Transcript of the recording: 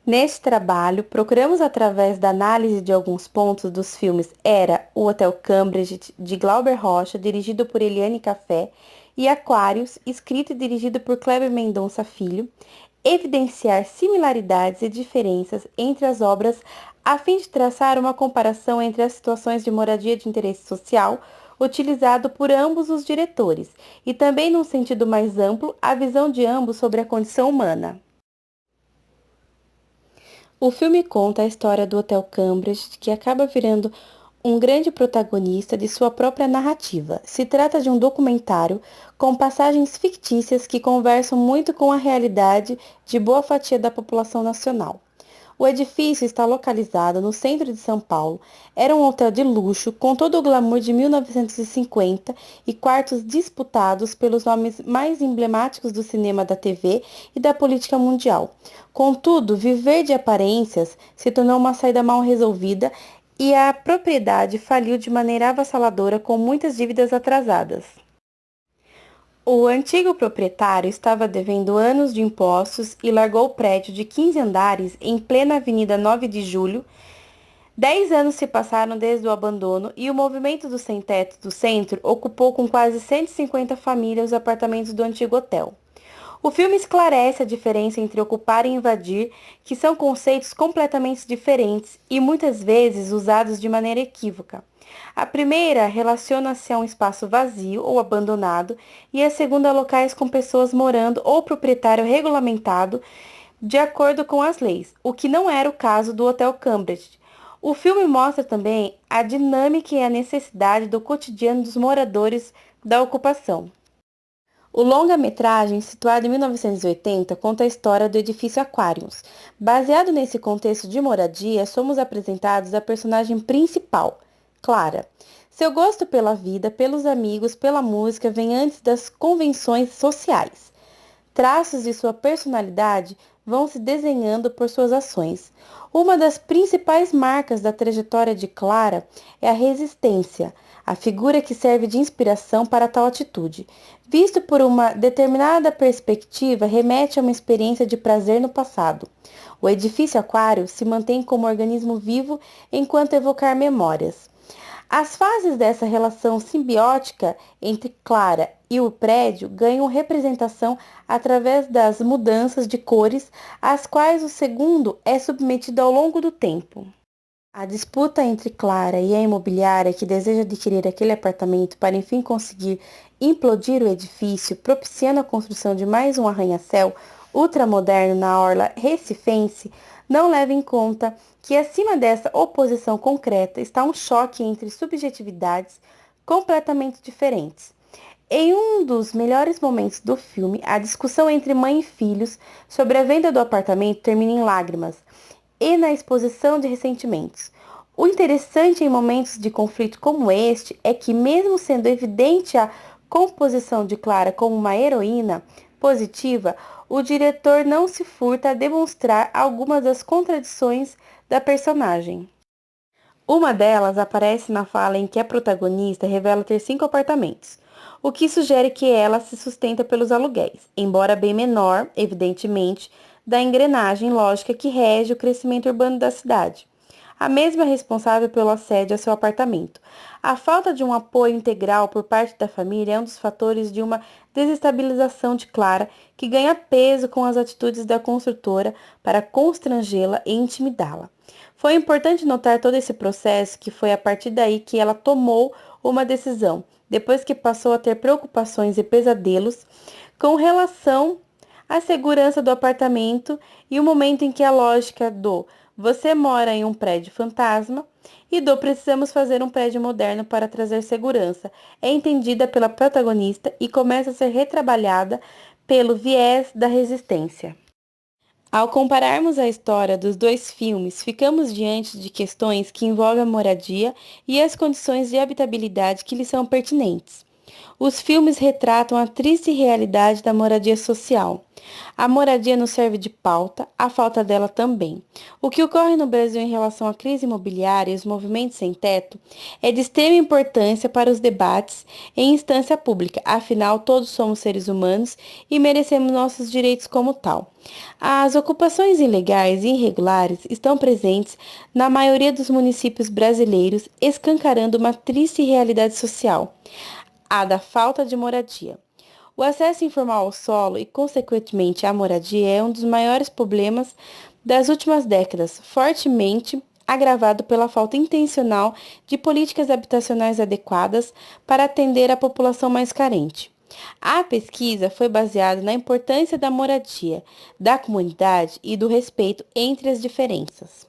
Neste trabalho, procuramos, através da análise de alguns pontos dos filmes Era, o Hotel Cambridge, de Glauber Rocha, dirigido por Eliane Caffé, e Aquários, escrito e dirigido por Kleber Mendonça Filho, evidenciar similaridades e diferenças entre as obras a fim de traçar uma comparação entre as situações de moradia de interesse social utilizado por ambos os diretores, e também, num sentido mais amplo, a visão de ambos sobre a condição humana. O filme conta a história do Hotel Cambridge, que acaba virando um grande protagonista de sua própria narrativa. Se trata de um documentário com passagens fictícias que conversam muito com a realidade de boa fatia da população nacional. O edifício está localizado no centro de São Paulo. Era um hotel de luxo, com todo o glamour de 1950 e quartos disputados pelos nomes mais emblemáticos do cinema, da TV e da política mundial. Contudo, viver de aparências se tornou uma saída mal resolvida e a propriedade faliu de maneira avassaladora, com muitas dívidas atrasadas. O antigo proprietário estava devendo anos de impostos e largou o prédio de 15 andares em plena Avenida 9 de Julho. 10 anos se passaram desde o abandono e o movimento do sem-teto do centro ocupou com quase 150 famílias os apartamentos do antigo hotel. O filme esclarece a diferença entre ocupar e invadir, que são conceitos completamente diferentes e muitas vezes usados de maneira equívoca. A primeira relaciona-se a um espaço vazio ou abandonado, e a segunda a locais com pessoas morando ou proprietário regulamentado de acordo com as leis, o que não era o caso do Hotel Cambridge. O filme mostra também a dinâmica e a necessidade do cotidiano dos moradores da ocupação. O longa-metragem, situado em 1980, conta a história do edifício Aquarius. Baseado nesse contexto de moradia, somos apresentados a personagem principal, Clara. Seu gosto pela vida, pelos amigos, pela música vem antes das convenções sociais. Traços de sua personalidade vão se desenhando por suas ações. Uma das principais marcas da trajetória de Clara é a resistência, a figura que serve de inspiração para tal atitude. Visto por uma determinada perspectiva, remete a uma experiência de prazer no passado. O edifício aquário se mantém como organismo vivo enquanto evocar memórias. As fases dessa relação simbiótica entre Clara e o prédio ganham representação através das mudanças de cores, às quais o segundo é submetido ao longo do tempo. A disputa entre Clara e a imobiliária, que deseja adquirir aquele apartamento para enfim conseguir implodir o edifício, propiciando a construção de mais um arranha-céu ultramoderno na orla recifense, não leva em conta que acima dessa oposição concreta está um choque entre subjetividades completamente diferentes. Em um dos melhores momentos do filme, a discussão entre mãe e filhos sobre a venda do apartamento termina em lágrimas e na exposição de ressentimentos. O interessante em momentos de conflito como este é que, mesmo sendo evidente a composição de Clara como uma heroína positiva, o diretor não se furta a demonstrar algumas das contradições da personagem. Uma delas aparece na fala em que a protagonista revela ter 5 apartamentos, o que sugere que ela se sustenta pelos aluguéis, embora bem menor, evidentemente, da engrenagem lógica que rege o crescimento urbano da cidade. A mesma é responsável pelo assédio a seu apartamento. A falta de um apoio integral por parte da família é um dos fatores de uma desestabilização de Clara, que ganha peso com as atitudes da construtora para constrangê-la e intimidá-la. Foi importante notar todo esse processo, que foi a partir daí que ela tomou uma decisão, depois que passou a ter preocupações e pesadelos com relação à segurança do apartamento, e o momento em que a lógica do "você mora em um prédio fantasma" e do "precisamos fazer um prédio moderno para trazer segurança" é entendida pela protagonista e começa a ser retrabalhada pelo viés da resistência. Ao compararmos a história dos dois filmes, ficamos diante de questões que envolvem a moradia e as condições de habitabilidade que lhes são pertinentes. Os filmes retratam a triste realidade da moradia social. A moradia nos serve de pauta, a falta dela também. O que ocorre no Brasil em relação à crise imobiliária e os movimentos sem teto é de extrema importância para os debates em instância pública, afinal, todos somos seres humanos e merecemos nossos direitos como tal. As ocupações ilegais e irregulares estão presentes na maioria dos municípios brasileiros, escancarando uma triste realidade social, a da falta de moradia. O acesso informal ao solo e, consequentemente, à moradia é um dos maiores problemas das últimas décadas, fortemente agravado pela falta intencional de políticas habitacionais adequadas para atender a população mais carente. A pesquisa foi baseada na importância da moradia, da comunidade e do respeito entre as diferenças.